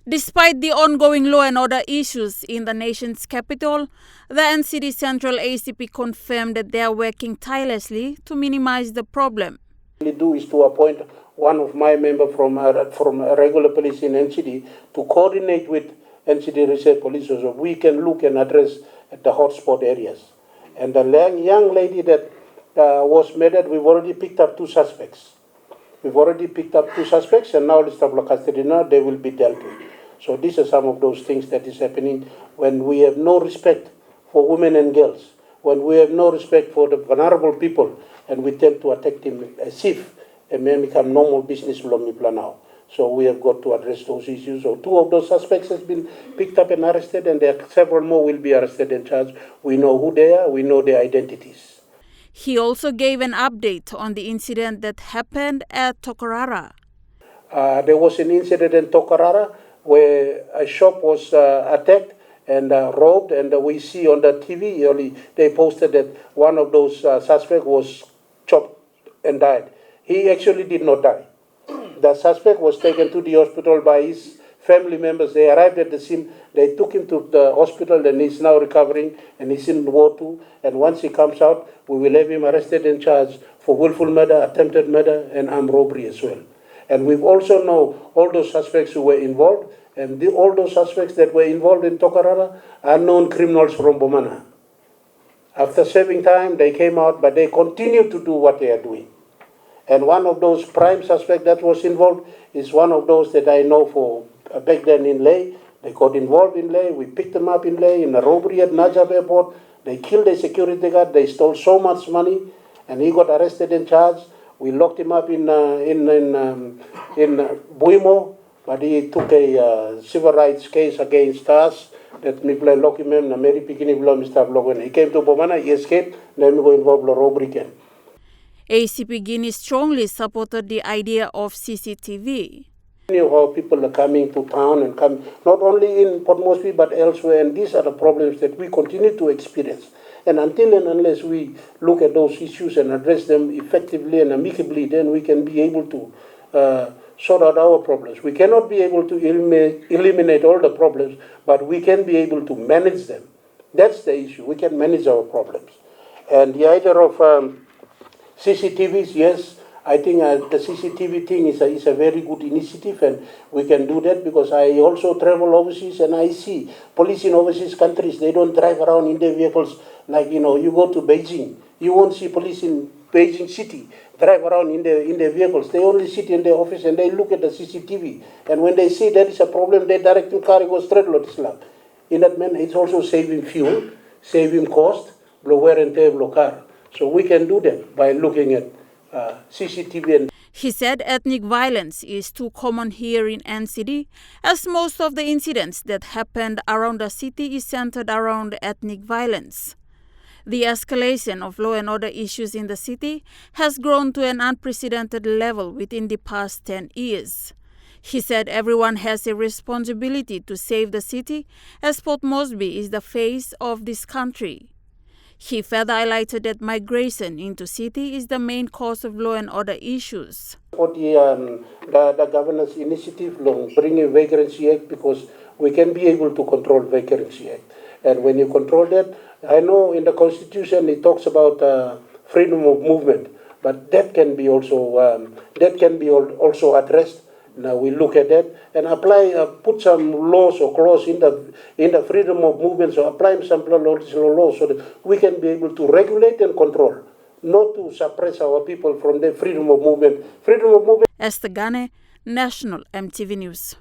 Despite the ongoing law and order issues in the nation's capital, the Ncd Central ACP confirmed that they are working tirelessly to minimize the problem. What we do is to appoint one of my members from regular police in Ncd to coordinate with Ncd Reserve Police so we can look and address the hotspot areas. And the young lady that was murdered, we've already picked up 2 suspects. We've already picked up 2 suspects, and now the Stabla custody now they will be dealt with. So these are some of those things that is happening when we have no respect for women and girls, when we have no respect for the vulnerable people, and we tend to attack them as if it may become normal business now. So we have got to address those issues. So 2 of those suspects has been picked up and arrested, and there are several more will be arrested and charged. We know who they are, we know their identities. He also gave an update on the incident that happened at Tokarara. There was an incident in Tokarara where a shop was attacked and robbed, and we see on the TV, they posted that one of those suspects was chopped and died. He actually did not die. The suspect was taken to the hospital by his family members. They arrived at the scene, they took him to the hospital, and he's now recovering, and he's in Ward 2. And once he comes out, we will have him arrested and charged for willful murder, attempted murder, and armed robbery as well. And we've also know all those suspects who were involved, and all those suspects that were involved in Tokarara are known criminals from Bomana. After serving time, they came out, but they continue to do what they are doing. And one of those prime suspects that was involved is one of those that I know for back then in Leh. They got involved in Leh. We picked them up in Leh in a robbery at Najaf Airport. They killed a security guard. They stole so much money, and he got arrested and charged. We locked him up in Buimo, but he took a civil rights case against us. That me play lock him in Mary Pikini below Mr. Blogan. He came to Bomana, he escaped, then we got involved in robbery again. ACP Guinness strongly supported the idea of CCTV. You know how people are coming to town and come not only in Port Moresby but elsewhere, and these are the problems that we continue to experience. And until and unless we look at those issues and address them effectively and amicably, then we can be able to sort out our problems. We cannot be able to eliminate all the problems, but we can be able to manage them. That's the issue. We can manage our problems. And the idea of CCTVs, yes, I think the CCTV thing is a very good initiative, and we can do that because I also travel overseas and I see police in overseas countries. They don't drive around in their vehicles like, you go to Beijing. You won't see police in Beijing city drive around in their vehicles. They only sit in their office and they look at the CCTV. And when they see there is a problem, they direct the car and go straight to the slab. In that manner, it's also saving fuel, saving cost, blow wear and tear blow car. So we can do that by looking at CCTV. He said ethnic violence is too common here in Ncd, as most of the incidents that happened around the city is centered around ethnic violence. The escalation of law and order issues in the city has grown to an unprecedented level within the past 10 years. He said everyone has a responsibility to save the city, as Port Moresby is the face of this country. He further highlighted that migration into city is the main cause of law and order issues. For the governor's initiative, bringing Vacancy Act, because we can be able to control Vacancy Act. And when you control that, I know in the Constitution it talks about freedom of movement, but that can be also addressed. Now we look at that and apply, put some laws or clause in the freedom of movement, so apply some laws so that we can be able to regulate and control, not to suppress our people from the freedom of movement. Freedom of movement. Esther Gane, National EMTV News.